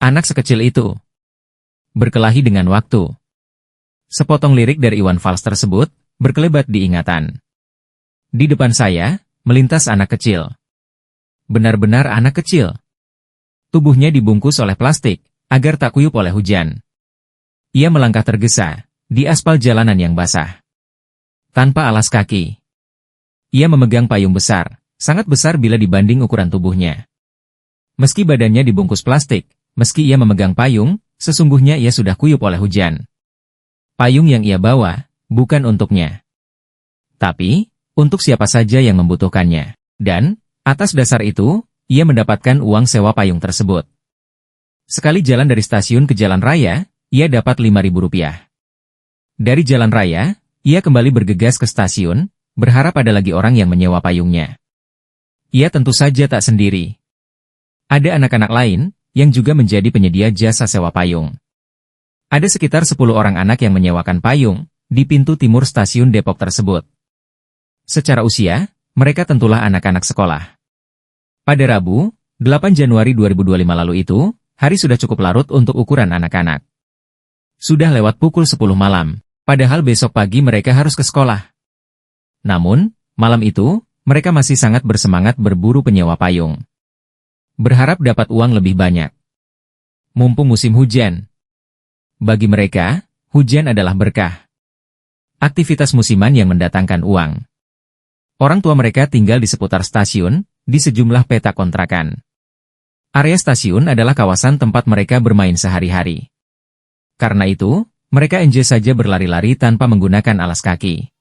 Anak sekecil itu berkelahi dengan waktu. Sepotong lirik dari Iwan Fals tersebut berkelebat di ingatan. Di depan saya, melintas anak kecil. Benar-benar anak kecil. Tubuhnya dibungkus oleh plastik, agar tak kuyup oleh hujan. Ia melangkah tergesa, di aspal jalanan yang basah. Tanpa alas kaki. Ia memegang payung besar, sangat besar bila dibanding ukuran tubuhnya. Meski badannya dibungkus plastik, meski ia memegang payung, sesungguhnya ia sudah kuyup oleh hujan. Payung yang ia bawa, bukan untuknya. Tapi, untuk siapa saja yang membutuhkannya. Dan, atas dasar itu, ia mendapatkan uang sewa payung tersebut. Sekali jalan dari stasiun ke jalan raya, ia dapat Rp5.000. Dari jalan raya, ia kembali bergegas ke stasiun, berharap ada lagi orang yang menyewa payungnya. Ia tentu saja tak sendiri. Ada anak-anak lain, yang juga menjadi penyedia jasa sewa payung. Ada sekitar 10 orang anak yang menyewakan payung, di pintu timur stasiun Depok tersebut. Secara usia, mereka tentulah anak-anak sekolah. Pada Rabu, 8 Januari 2025 lalu itu, hari sudah cukup larut untuk ukuran anak-anak. Sudah lewat pukul 10 malam, padahal besok pagi mereka harus ke sekolah. Namun, malam itu, mereka masih sangat bersemangat berburu penyewa payung. Berharap dapat uang lebih banyak. Mumpung musim hujan. Bagi mereka, hujan adalah berkah. Aktivitas musiman yang mendatangkan uang. Orang tua mereka tinggal di seputar stasiun, di sejumlah petak kontrakan. Area stasiun adalah kawasan tempat mereka bermain sehari-hari. Karena itu, mereka enjoy saja berlari-lari tanpa menggunakan alas kaki.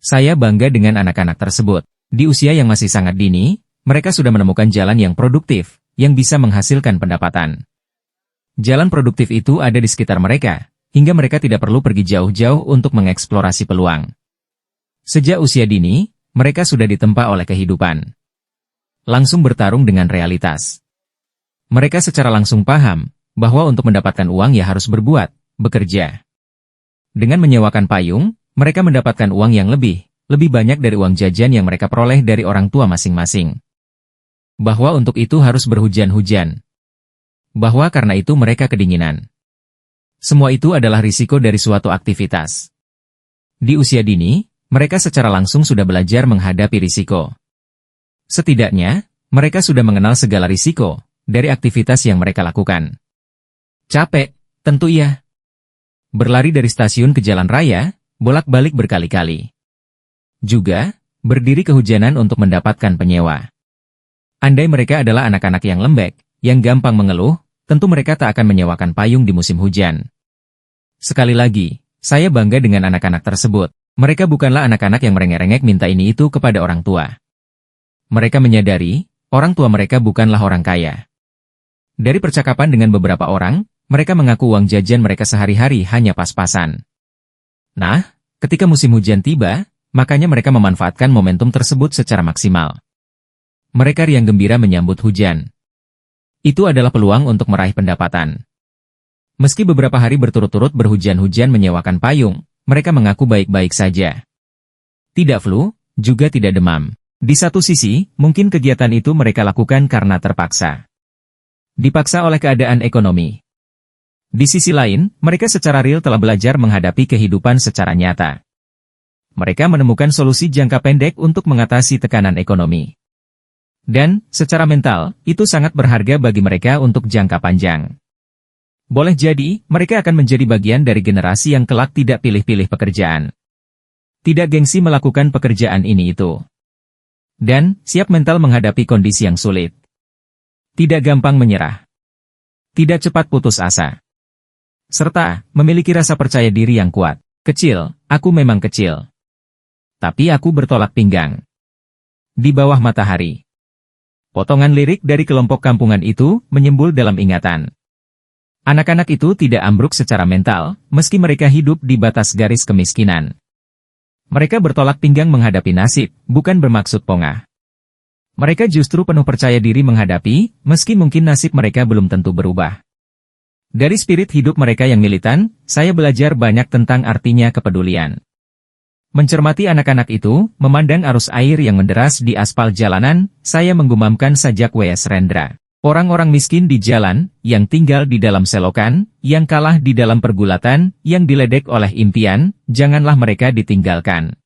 Saya bangga dengan anak-anak tersebut. Di usia yang masih sangat dini, mereka sudah menemukan jalan yang produktif, yang bisa menghasilkan pendapatan. Jalan produktif itu ada di sekitar mereka, hingga mereka tidak perlu pergi jauh-jauh untuk mengeksplorasi peluang. Sejak usia dini, mereka sudah ditempa oleh kehidupan. Langsung bertarung dengan realitas. Mereka secara langsung paham, bahwa untuk mendapatkan uang ya harus berbuat, bekerja. Dengan menyewakan payung, mereka mendapatkan uang yang lebih banyak dari uang jajan yang mereka peroleh dari orang tua masing-masing. Bahwa untuk itu harus berhujan-hujan. Bahwa karena itu mereka kedinginan. Semua itu adalah risiko dari suatu aktivitas. Di usia dini, mereka secara langsung sudah belajar menghadapi risiko. Setidaknya, mereka sudah mengenal segala risiko dari aktivitas yang mereka lakukan. Capek, tentu iya. Berlari dari stasiun ke jalan raya, bolak-balik berkali-kali. Juga, berdiri kehujanan untuk mendapatkan penyewa. Andai mereka adalah anak-anak yang lembek, yang gampang mengeluh, tentu mereka tak akan menyewakan payung di musim hujan. Sekali lagi, saya bangga dengan anak-anak tersebut. Mereka bukanlah anak-anak yang merengek-rengek minta ini itu kepada orang tua. Mereka menyadari, orang tua mereka bukanlah orang kaya. Dari percakapan dengan beberapa orang, mereka mengaku uang jajan mereka sehari-hari hanya pas-pasan. Nah, ketika musim hujan tiba, makanya mereka memanfaatkan momentum tersebut secara maksimal. Mereka riang gembira menyambut hujan. Itu adalah peluang untuk meraih pendapatan. Meski beberapa hari berturut-turut berhujan-hujan menyewakan payung, mereka mengaku baik-baik saja. Tidak flu, juga tidak demam. Di satu sisi, mungkin kegiatan itu mereka lakukan karena terpaksa. Dipaksa oleh keadaan ekonomi. Di sisi lain, mereka secara real telah belajar menghadapi kehidupan secara nyata. Mereka menemukan solusi jangka pendek untuk mengatasi tekanan ekonomi. Dan, secara mental, itu sangat berharga bagi mereka untuk jangka panjang. Boleh jadi, mereka akan menjadi bagian dari generasi yang kelak tidak pilih-pilih pekerjaan. Tidak gengsi melakukan pekerjaan ini itu. Dan, siap mental menghadapi kondisi yang sulit. Tidak gampang menyerah. Tidak cepat putus asa. Serta, memiliki rasa percaya diri yang kuat. Kecil, aku memang kecil. Tapi aku bertolak pinggang. Di bawah matahari. Potongan lirik dari kelompok kampungan itu menyembul dalam ingatan. Anak-anak itu tidak ambruk secara mental, meski mereka hidup di batas garis kemiskinan. Mereka bertolak pinggang menghadapi nasib, bukan bermaksud pongah. Mereka justru penuh percaya diri menghadapi, meski mungkin nasib mereka belum tentu berubah. Dari spirit hidup mereka yang militan, saya belajar banyak tentang artinya kepedulian. Mencermati anak-anak itu, memandang arus air yang menderas di aspal jalanan, saya menggumamkan sajak W.S. Rendra. Orang-orang miskin di jalan, yang tinggal di dalam selokan, yang kalah di dalam pergulatan, yang diledek oleh impian, janganlah mereka ditinggalkan.